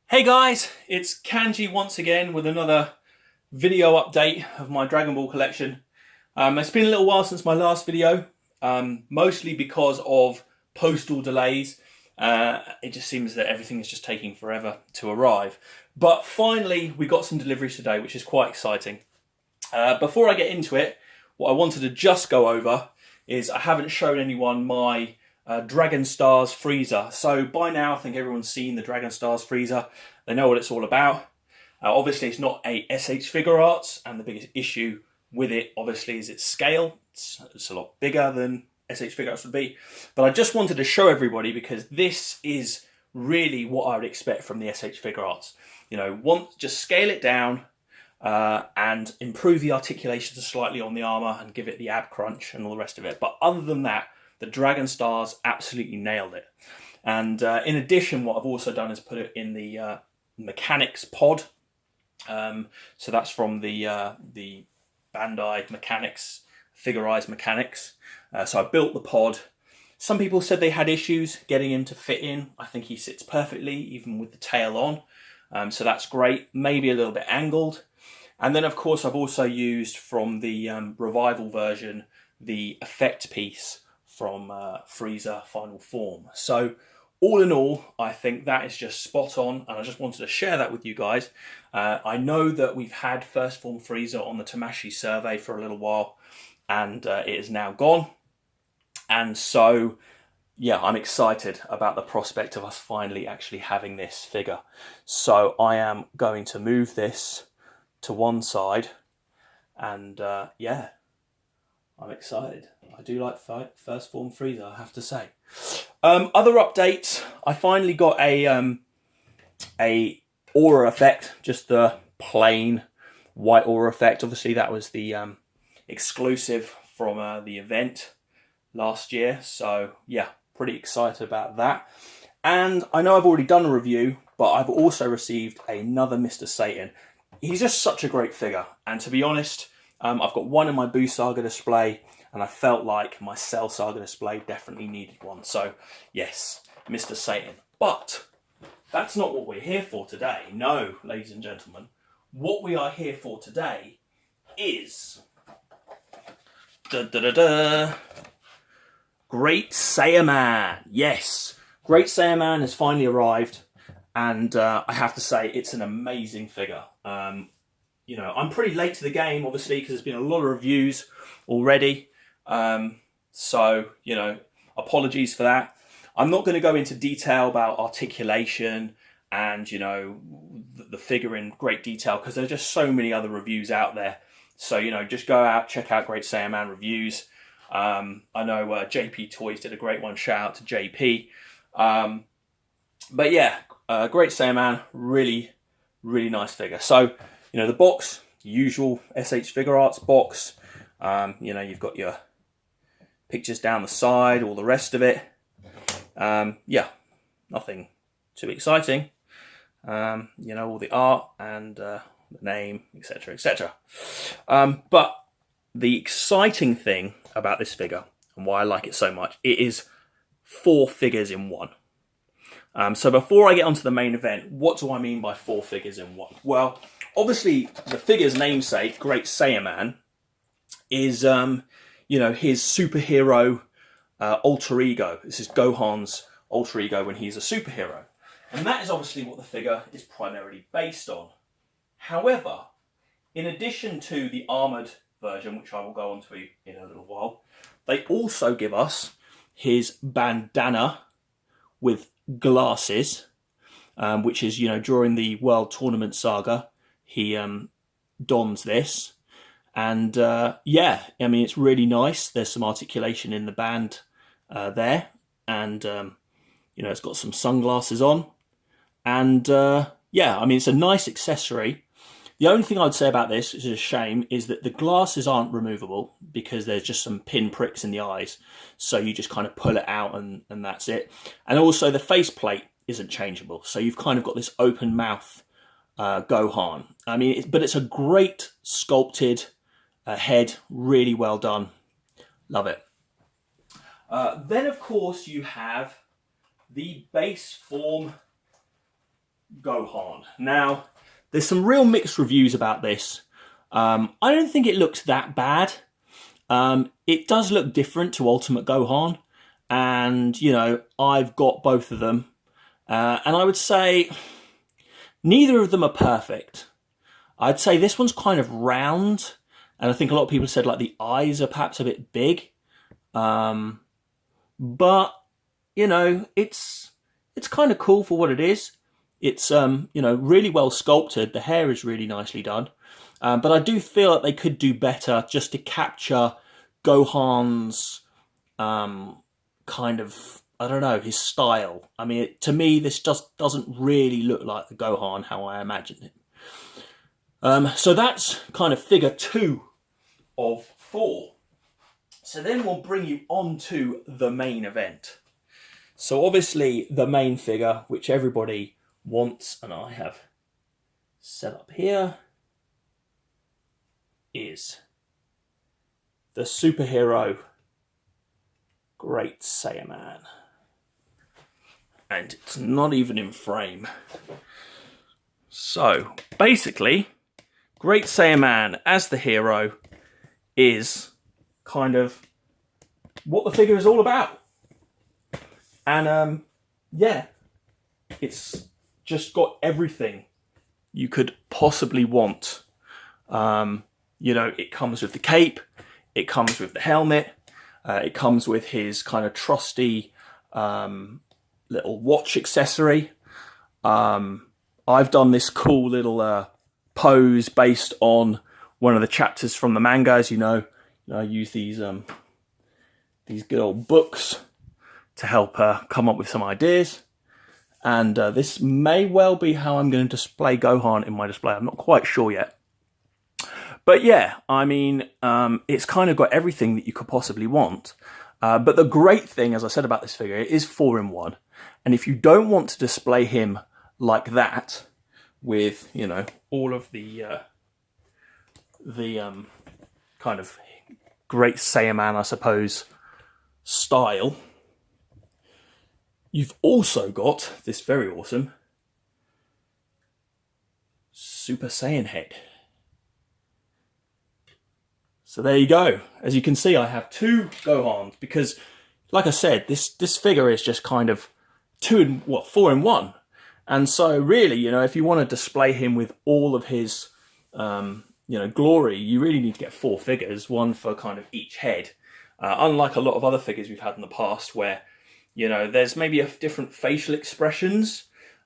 Hey guys, it's Kanji once again with another video update of my Dragon Ball collection. It's been a little while since my last video, mostly because of postal delays. It just seems that everything is just taking forever to arrive. But finally, we got some deliveries today, which is quite exciting. Before I get into it, what I wanted to just go over is I haven't shown anyone my Dragon Stars freezer. So by now I think everyone's seen the Dragon Stars freezer. They know what it's all about. Obviously it's not a SH Figuarts, and the biggest issue with it obviously is its scale. It's a lot bigger than SH Figuarts would be. But I just wanted to show everybody because this is really what I would expect from the SH Figuarts. You know, just scale it down and improve the articulation slightly on the armour and give it the ab crunch and all the rest of it. But other than that, the Dragon Stars absolutely nailed it. And in addition, what I've also done is put it in the mechanics pod. So that's from the Bandai Mechanics, Figuarts Mechanics. So I built the pod. Some people said they had issues getting him to fit in. I think he sits perfectly, even with the tail on. So that's great. Maybe a little bit angled. And then, of course, I've also used from the revival version the effect piece from Frieza Final Form. So all in all, I think that is just spot on, and I just wanted to share that with you guys. I know that we've had First Form Frieza on the Tamashii survey for a little while, and it is now gone. And so, yeah, I'm excited about the prospect of us finally actually having this figure. So I am going to move this to one side, and yeah, I'm excited. I do like First Form Frieza, I have to say. Other updates, I finally got a aura effect, just the plain white aura effect. Obviously that was the exclusive from the event last year. So yeah, pretty excited about that. And I know I've already done a review, but I've also received another Mr. Satan. He's just such a great figure. And to be honest, I've got one in my Buu Saga display, and I felt like my Cell Saga display definitely needed one. So, yes, Mr. Satan. But that's not what we're here for today. No, ladies and gentlemen. What we are here for today is Great Saiyaman. Yes, Great Saiyaman has finally arrived, and I have to say it's an amazing figure. You know, I'm pretty late to the game, obviously, because there's been a lot of reviews already. So, you know, apologies for that. I'm not going to go into detail about articulation and, you know, the figure in great detail, because there's just so many other reviews out there. So, you know, just go out, check out Great Saiyaman reviews. I know JP Toys did a great one. Shout out to JP. But yeah, Great Saiyaman, really, really nice figure. So, you know, the box, usual SH Figuarts box. You know, you've got your pictures down the side, all the rest of it. Yeah, nothing too exciting. You know, all the art and the name, etc., etc. But the exciting thing about this figure, and why I like it so much, it is 4 figures in one. So before I get onto the main event, what do I mean by 4 figures in one? Well, obviously, the figure's namesake, Great Saiyaman, is, you know, his superhero alter ego. This is Gohan's alter ego when he's a superhero. And that is obviously what the figure is primarily based on. However, in addition to the armoured version, which I will go on to in a little while, they also give us his bandana with glasses, which is, you know, during the World Tournament Saga, he dons this. And yeah, I mean, it's really nice. There's some articulation in the band there. And, you know, it's got some sunglasses on. And yeah, I mean, it's a nice accessory. The only thing I'd say about this, which is a shame, is that the glasses aren't removable because there's just some pin pricks in the eyes. So you just kind of pull it out and that's it. And also the faceplate isn't changeable. So you've kind of got this open mouth Gohan. I mean, but it's a great sculpted head, really well done. Love it. Then, of course, you have the base form Gohan. Now, there's some real mixed reviews about this. I don't think it looks that bad. It does look different to Ultimate Gohan, and you know, I've got both of them, and I would say neither of them are perfect. I'd say this one's kind of round, and I think a lot of people said like the eyes are perhaps a bit big, but you know, it's kind of cool for what it is. It's you know, really well sculpted. The hair is really nicely done. But I do feel that they could do better just to capture Gohan's kind of, I don't know, his style. I mean, to me, this just doesn't really look like the Gohan how I imagined him. So that's kind of figure 2 of 4. So then we'll bring you on to the main event. So obviously the main figure, which everybody wants, and I have set up here, is the superhero Great Saiyaman. And it's not even in frame. So basically, Great Saiyaman as the hero is kind of what the figure is all about. And yeah, it's just got everything you could possibly want. You know, it comes with the cape, it comes with the helmet, it comes with his kind of trusty little watch accessory. I've done this cool little pose based on one of the chapters from the manga. As you know, I use these good old books to help come up with some ideas. And this may well be how I'm going to display Gohan in my display. I'm not quite sure yet. But yeah, I mean, it's kind of got everything that you could possibly want. But the great thing, as I said about this figure, it is 4-in-1. And if you don't want to display him like that, with, you know, all of the kind of Great Saiyaman, I suppose, style, you've also got this very awesome Super Saiyan head. So there you go. As you can see, I have 2 Gohans because, like I said, this figure is just kind of 4-in-1. And so really, you know, if you want to display him with all of his, you know, glory, you really need to get 4 figures, one for kind of each head. Unlike a lot of other figures we've had in the past where, you know, there's maybe different facial expressions,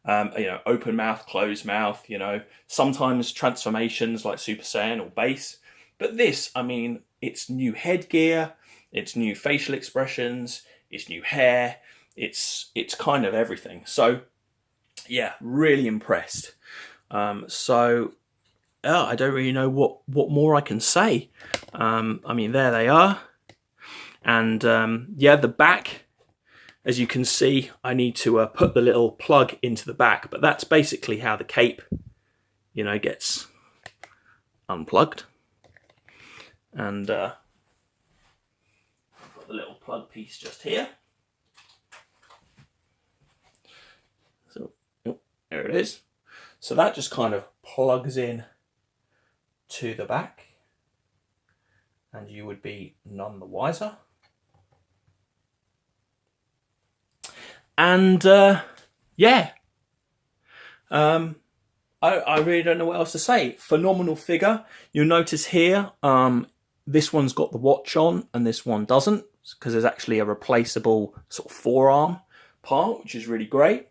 you know, open mouth, closed mouth, you know, sometimes transformations like Super Saiyan or base. But this, I mean, it's new headgear, it's new facial expressions, it's new hair, it's kind of everything. So, yeah, really impressed. So, I don't really know what more I can say. I mean, there they are. And, yeah, the back, as you can see, I need to put the little plug into the back. But that's basically how the cape, you know, gets unplugged. And I've got the little plug piece just here. So, oh, there it is. So that just kind of plugs in to the back, and you would be none the wiser. And yeah, I really don't know what else to say. Phenomenal figure. You'll notice here, this one's got the watch on and this one doesn't, because there's actually a replaceable sort of forearm part, which is really great.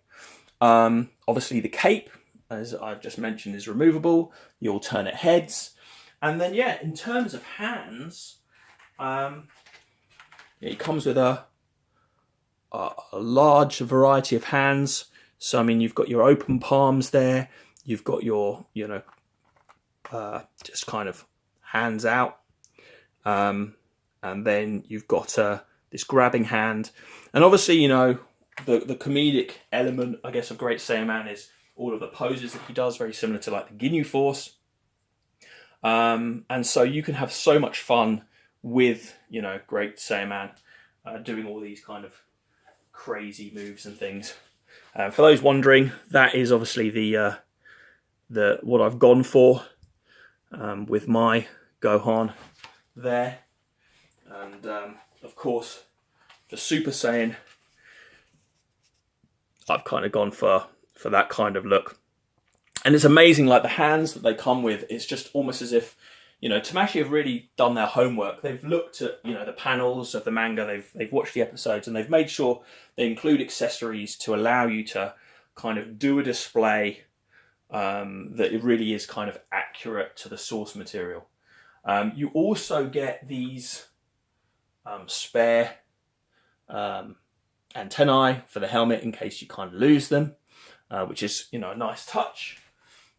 Obviously the cape, as I've just mentioned, is removable. The alternate heads. And then, yeah, in terms of hands, it comes with a large variety of hands. So, I mean, you've got your open palms there. You've got your, you know, just kind of hands out. And then you've got this grabbing hand. And obviously, you know, the comedic element, I guess, of Great Saiyaman is all of the poses that he does, very similar to like the Ginyu Force. And so you can have so much fun with, you know, Great Saiyaman doing all these kind of crazy moves and things. For those wondering, that is obviously the what I've gone for with my Gohan there, and of course for Super Saiyan, I've kind of gone for that kind of look. And it's amazing, like the hands that they come with, it's just almost as if, you know, Tamashii have really done their homework. They've looked at, you know, the panels of the manga, they've watched the episodes, and they've made sure they include accessories to allow you to kind of do a display that it really is kind of accurate to the source material. You also get these spare antennae for the helmet in case you kind of lose them, which is, you know, a nice touch.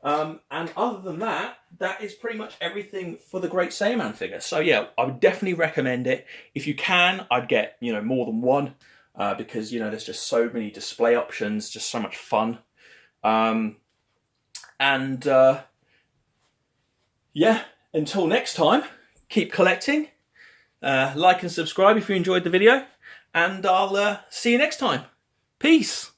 And other than that, that is pretty much everything for the Great Saiyaman figure. So yeah, I would definitely recommend it. If you can, I'd get, you know, more than one, because, you know, there's just so many display options, just so much fun. Yeah, until next time, keep collecting, like and subscribe if you enjoyed the video, and I'll see you next time. Peace.